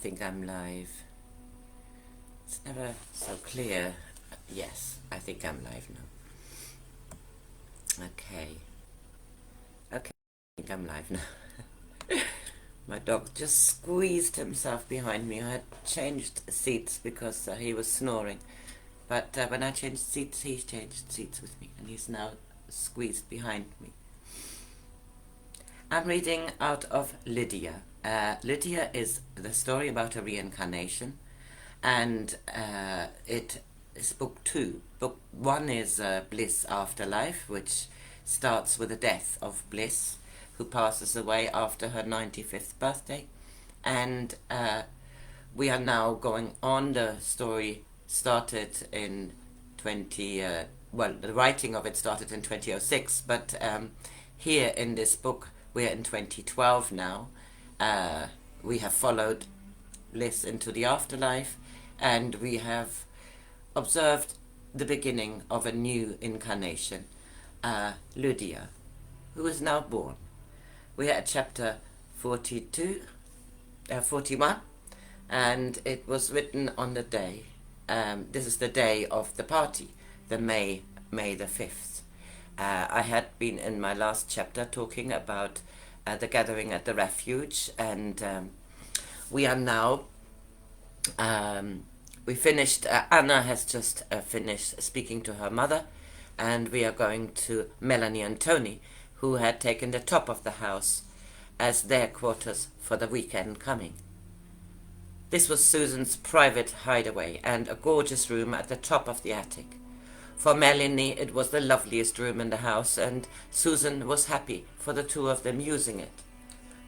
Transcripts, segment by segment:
think I'm live. It's never so clear. Yes, I think I'm live now. Okay. Okay, I think I'm live now. My dog just squeezed himself behind me. I had changed seats because he was snoring. But when I changed seats, he changed seats with me, and he's now squeezed behind me. I'm reading out of Lydia. Lydia is the story about a reincarnation, and it is book 2. Book 1 is Bliss After Life, which starts with the death of Bliss, who passes away after her 95th birthday. And we are now going on. The story started in the writing of it started in 2006, but here in this book, we're in 2012 now. We have followed Bliss into the afterlife, and we have observed the beginning of a new incarnation, Lydia, who is now born. We are at chapter 41, and it was written on the day. This is the day of the party, the May the 5th. I had been in my last chapter talking about the gathering at the refuge, and we are now, we finished, Anna has just finished speaking to her mother, and we are going to Melanie and Tony, who had taken the top of the house as their quarters for the weekend coming. This was Susan's private hideaway and a gorgeous room at the top of the attic. For Melanie, it was the loveliest room in the house, and Susan was happy for the two of them using it.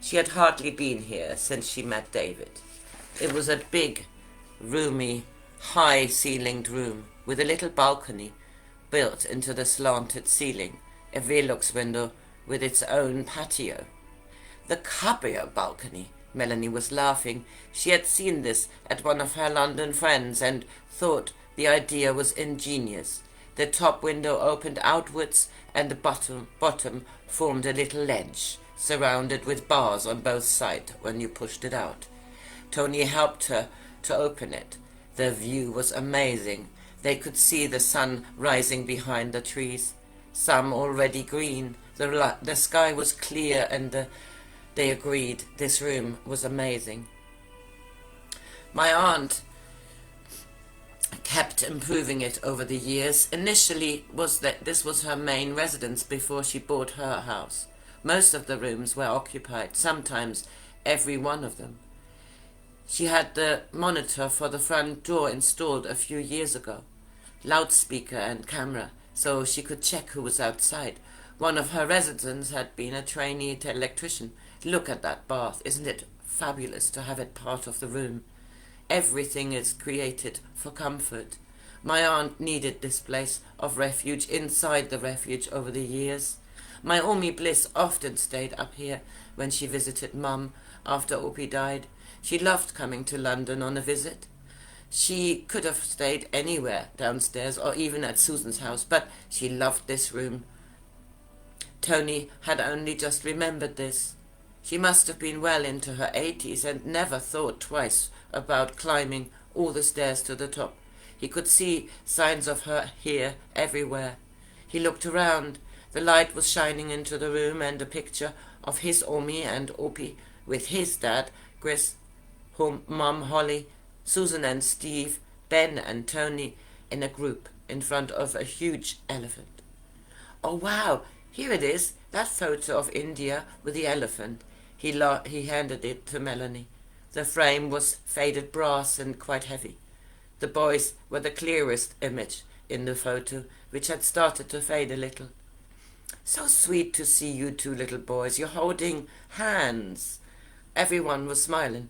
She had hardly been here since she met David. It was a big, roomy, high-ceilinged room with a little balcony built into the slanted ceiling, a Velux window with its own patio. The Cabrio balcony! Melanie was laughing. She had seen this at one of her London friends and thought the idea was ingenious. The top window opened outwards, and the bottom formed a little ledge, surrounded with bars on both sides when you pushed it out. Tony helped her to open it. The view was amazing. They could see the sun rising behind the trees, some already green. The sky was clear, and they agreed this room was amazing. My aunt kept improving it over the years. Initially this was her main residence before she bought her house. Most of the rooms were occupied, sometimes every one of them. She had the monitor for the front door installed a few years ago, loudspeaker and camera, so she could check who was outside. One of her residents had been a trainee electrician. Look at that bath. Isn't it fabulous to have it part of the room? Everything is created for comfort. My aunt needed this place of refuge inside the refuge over the years. My Omi Bliss often stayed up here when she visited Mum after Opie died. She loved coming to London on a visit. She could have stayed anywhere downstairs or even at Susan's house, but she loved this room. Tony had only just remembered this. She must have been well into her 80s and never thought twice about climbing all the stairs to the top. He could see signs of her here everywhere. He looked around. The light was shining into the room, and a picture of his Omi and Opie with his dad, Chris, Mum Holly, Susan and Steve, Ben and Tony in a group in front of a huge elephant. Oh wow, here it is, that photo of India with the elephant. He handed it to Melanie. The frame was faded brass and quite heavy. The boys were the clearest image in the photo, which had started to fade a little. So sweet to see you two little boys. You're holding hands. Everyone was smiling.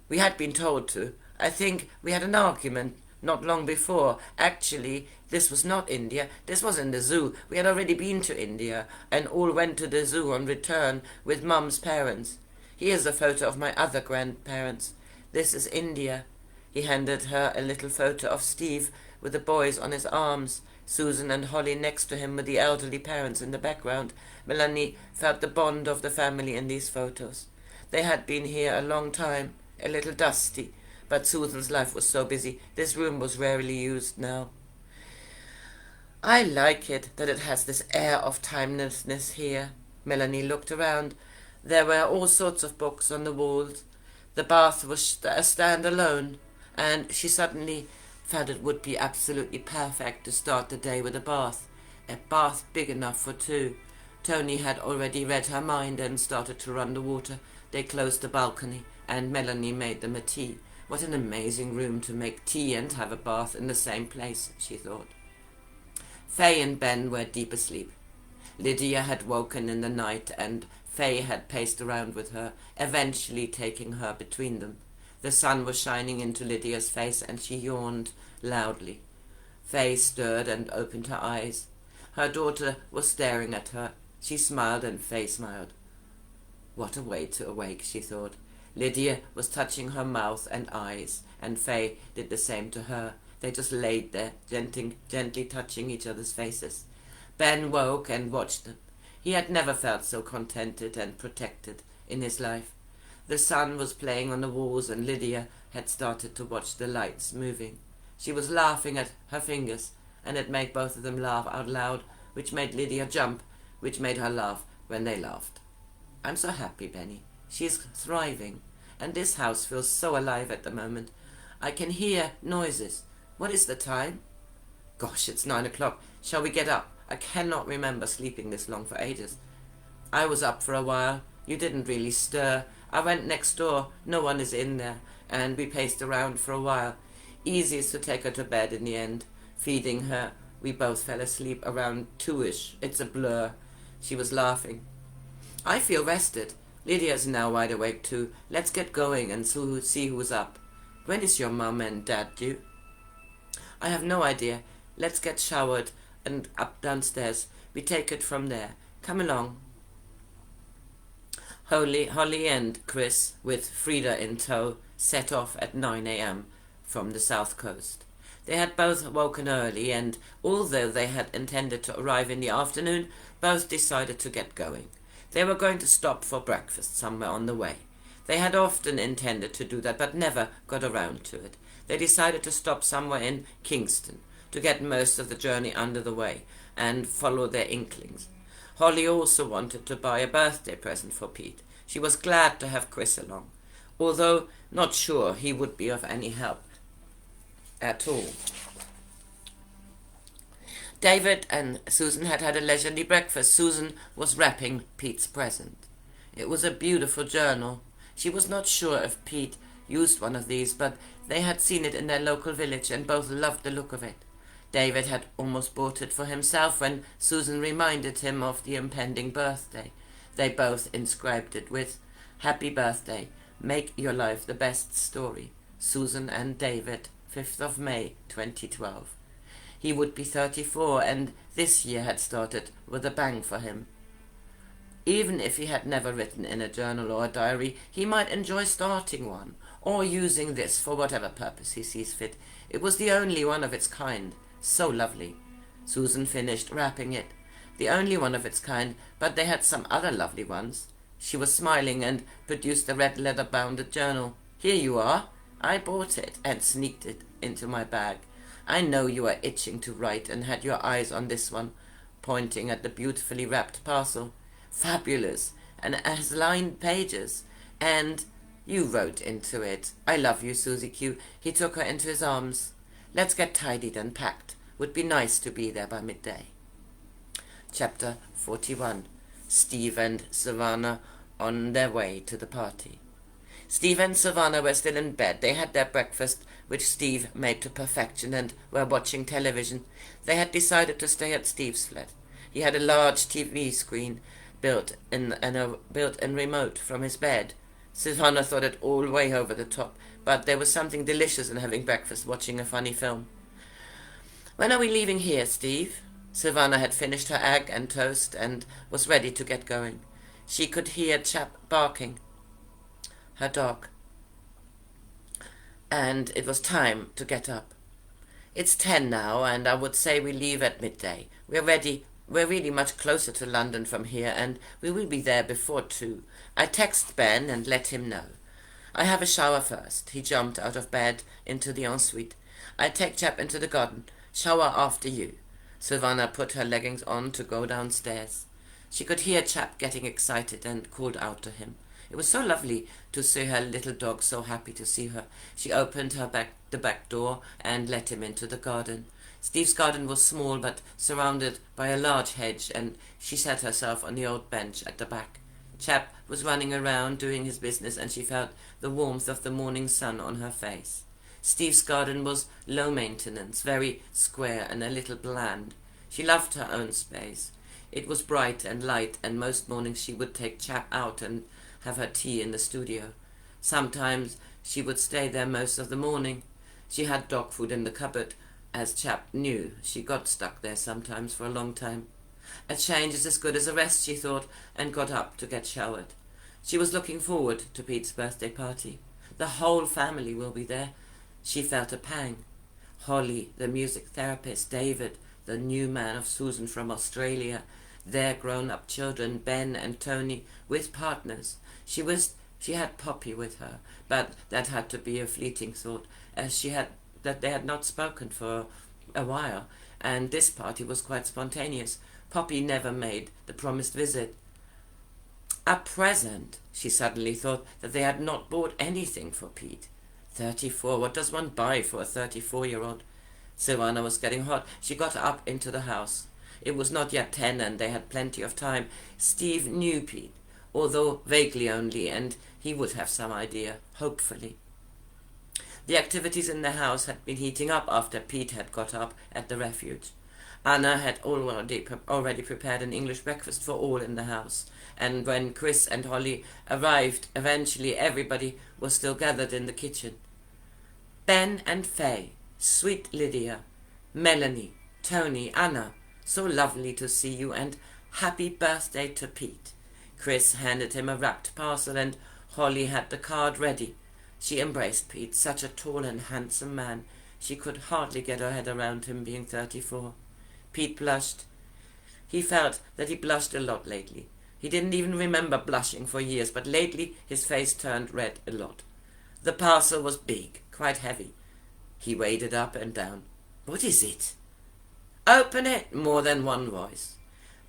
We had been told to. I think we had an argument not long before. Actually, this was not India. This was in the zoo. We had already been to India and all went to the zoo on return with Mum's parents. Here's a photo of my other grandparents. This is India. He handed her a little photo of Steve with the boys on his arms, Susan and Holly next to him with the elderly parents in the background. Melanie felt the bond of the family in these photos. They had been here a long time, a little dusty, but Susan's life was so busy, this room was rarely used now. I like it, that it has this air of timelessness here. Melanie looked around. There were all sorts of books on the walls. The bath was a stand alone, and she suddenly felt it would be absolutely perfect to start the day with a bath big enough for two. Tony had already read her mind and started to run the water. They closed the balcony, and Melanie made them a tea. What an amazing room to make tea and have a bath in the same place, she thought. Faye and Ben were deep asleep. Lydia had woken in the night, and Faye had paced around with her, eventually taking her between them. The sun was shining into Lydia's face, and she yawned loudly. Faye stirred and opened her eyes. Her daughter was staring at her. She smiled, and Faye smiled. What a way to awake, she thought. Lydia was touching her mouth and eyes, and Faye did the same to her. They just laid there, gently touching each other's faces. Ben woke and watched them. He had never felt so contented and protected in his life. The sun was playing on the walls, and Lydia had started to watch the lights moving. She was laughing at her fingers, and it made both of them laugh out loud, which made Lydia jump, which made her laugh when they laughed. I'm so happy, Benny. She's thriving, and this house feels so alive at the moment. I can hear noises. What is the time? Gosh, it's 9 o'clock. Shall we get up? I cannot remember sleeping this long for ages. I was up for a while. You didn't really stir. I went next door. No one is in there. And we paced around for a while. Easiest to take her to bed in the end. Feeding her. We both fell asleep around 2-ish. It's a blur. She was laughing. I feel rested. Lydia's now wide awake too. Let's get going and see who's up. When is your mum and dad due? I have no idea. Let's get showered and up downstairs. We take it from there. Come along. Holly and Chris, with Frida in tow, set off at 9 a.m. from the south coast. They had both woken early, and although they had intended to arrive in the afternoon, both decided to get going. They were going to stop for breakfast somewhere on the way. They had often intended to do that, but never got around to it. They decided to stop somewhere in Kingston to get most of the journey under the way and follow their inklings. Holly also wanted to buy a birthday present for Pete. She was glad to have Chris along, although not sure he would be of any help at all. David and Susan had had a leisurely breakfast. Susan was wrapping Pete's present. It was a beautiful journal. She was not sure if Pete used one of these, but they had seen it in their local village and both loved the look of it. David had almost bought it for himself when Susan reminded him of the impending birthday. They both inscribed it with, "Happy birthday, make your life the best story. Susan and David, 5th of May, 2012. He would be 34, and this year had started with a bang for him. Even if he had never written in a journal or a diary, he might enjoy starting one, or using this for whatever purpose he sees fit. It was the only one of its kind. So lovely. Susan finished wrapping it. The only one of its kind, but they had some other lovely ones. She was smiling and produced a red leather-bounded journal. Here you are. I bought it and sneaked it into my bag. I know you are itching to write and had your eyes on this one, pointing at the beautifully wrapped parcel. Fabulous, and it has lined pages, and you wrote into it. I love you, Susie Q. He took her into his arms. Let's get tidied and packed. Would be nice to be there by midday. Chapter 41. Steve and Savannah on their way to the party. Steve and Savannah were still in bed. They had their breakfast, which Steve made to perfection, and were watching television. They had decided to stay at Steve's flat. He had a large TV screen built-in remote from his bed. Savannah thought it all way over the top, but there was something delicious in having breakfast watching a funny film. When are we leaving here, Steve? Savannah had finished her egg and toast and was ready to get going. She could hear Chap barking, her dog, and it was time to get up. It's 10 now, and I would say we leave at midday. We're ready. We're really much closer to London from here, and we will be there before 2. I text Ben and let him know. I have a shower first. He jumped out of bed into the ensuite. I take Chap into the garden. Shower after you. Silvana put her leggings on to go downstairs. She could hear Chap getting excited and called out to him. It was so lovely to see her little dog so happy to see her. She opened the back door and let him into the garden. Steve's garden was small but surrounded by a large hedge, and she sat herself on the old bench at the back. Chap was running around doing his business, and she felt the warmth of the morning sun on her face. Steve's garden was low maintenance, very square and a little bland. She loved her own space. It was bright and light, and most mornings she would take Chap out and have her tea in the studio. Sometimes she would stay there most of the morning. She had dog food in the cupboard, as Chap knew. She got stuck there sometimes for a long time. A change is as good as a rest, she thought, and got up to get showered. She was looking forward to Pete's birthday party. The whole family will be there. She felt a pang. Holly, the music therapist, David, the new man of Susan from Australia, their grown-up children, Ben and Tony, with partners. She wished she had Poppy with her, but that had to be a fleeting thought, as they had not spoken for a while, and this party was quite spontaneous. Poppy never made the promised visit. A present! She suddenly thought that they had not bought anything for Pete. 34, what does one buy for a 34-year-old? Silvana was getting hot. She got up into the house. It was not yet 10, and they had plenty of time. Steve knew Pete, although vaguely only, and he would have some idea, hopefully. The activities in the house had been heating up after Pete had got up at the refuge. Anna had already prepared an English breakfast for all in the house, and when Chris and Holly arrived, eventually everybody was still gathered in the kitchen. Ben and Faye, sweet Lydia, Melanie, Tony, Anna, so lovely to see you, and happy birthday to Pete. Chris handed him a wrapped parcel, and Holly had the card ready. She embraced Pete, such a tall and handsome man. She could hardly get her head around him being 34. Pete blushed. He felt that he blushed a lot lately. He didn't even remember blushing for years, but lately his face turned red a lot. The parcel was big, quite heavy. He weighed it up and down. What is it? Open it, more than one voice.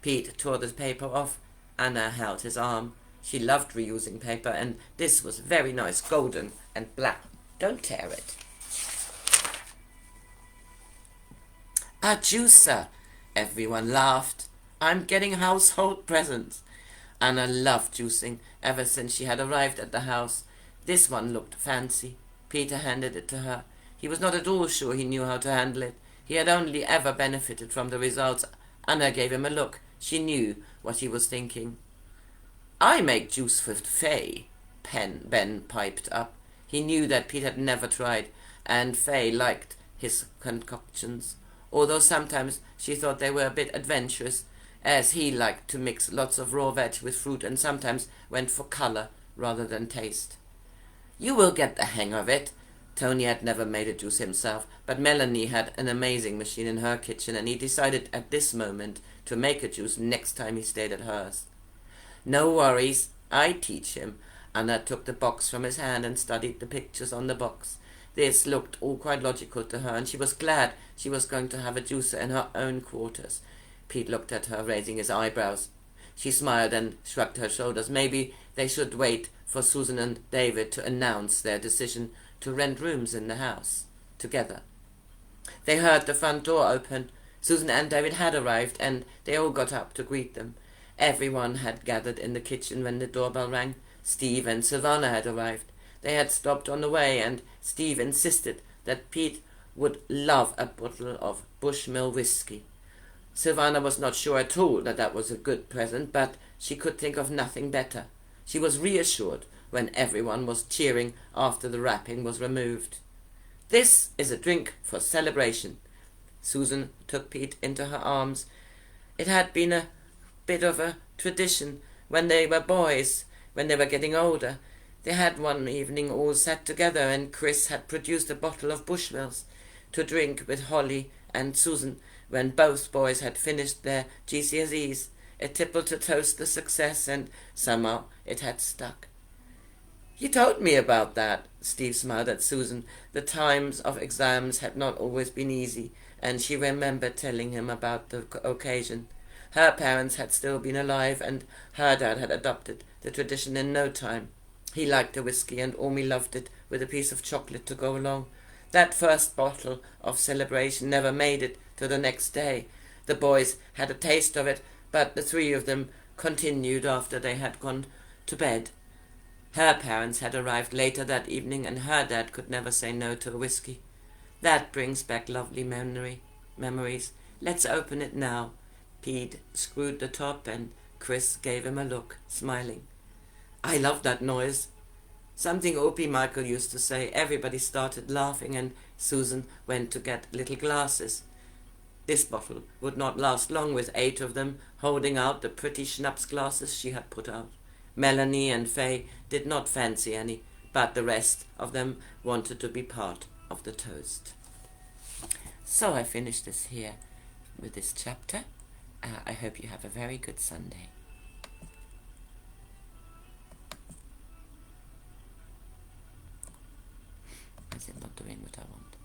Pete tore the paper off. Anna held his arm. She loved reusing paper, and this was very nice, golden and black. Don't tear it. A juicer! Everyone laughed. I'm getting household presents. Anna loved juicing ever since she had arrived at the house. This one looked fancy. Peter handed it to her. He was not at all sure he knew how to handle it. He had only ever benefited from the results. Anna gave him a look. She knew what he was thinking. I make juice for Faye, Ben piped up. He knew that Pete had never tried, and Faye liked his concoctions, although sometimes she thought they were a bit adventurous, as he liked to mix lots of raw veg with fruit and sometimes went for color rather than taste. You will get the hang of it. Tony had never made a juice himself, but Melanie had an amazing machine in her kitchen, and he decided at this moment to make a juice next time he stayed at hers. No worries, I teach him. Anna took the box from his hand and studied the pictures on the box. This looked all quite logical to her, and she was glad she was going to have a juicer in her own quarters. Pete looked at her, raising his eyebrows. She smiled and shrugged her shoulders. Maybe they should wait for Susan and David to announce their decision to rent rooms in the house together. They heard the front door open. Susan and David had arrived, and they all got up to greet them. Everyone had gathered in the kitchen when the doorbell rang. Steve and Silvana had arrived. They had stopped on the way, and Steve insisted that Pete would love a bottle of Bushmill whiskey. Silvana was not sure at all that that was a good present, but she could think of nothing better. She was reassured when everyone was cheering after the wrapping was removed. This is a drink for celebration. Susan took Pete into her arms. It had been a bit of a tradition when they were boys, when they were getting older. They had one evening all sat together, and Chris had produced a bottle of Bushmills to drink with Holly and Susan when both boys had finished their GCSEs. A tipple to toast the success, and somehow it had stuck. You told me about that. Steve smiled at Susan. The times of exams had not always been easy, and she remembered telling him about the occasion. Her parents had still been alive, and her dad had adopted the tradition in no time. He liked the whiskey, and Omi loved it, with a piece of chocolate to go along. That first bottle of celebration never made it to the next day. The boys had a taste of it, but the three of them continued after they had gone to bed. Her parents had arrived later that evening, and her dad could never say no to a whiskey. That brings back lovely memories. Let's open it now. Pete screwed the top, and Chris gave him a look, smiling. I love that noise. Something Opie Michael used to say. Everybody started laughing, and Susan went to get little glasses. This bottle would not last long, with 8 of them holding out the pretty schnapps glasses she had put out. Melanie and Faye did not fancy any, but the rest of them wanted to be part of the toast. So I finished this here with this chapter. I hope you have a very good Sunday. Is it not doing what I want?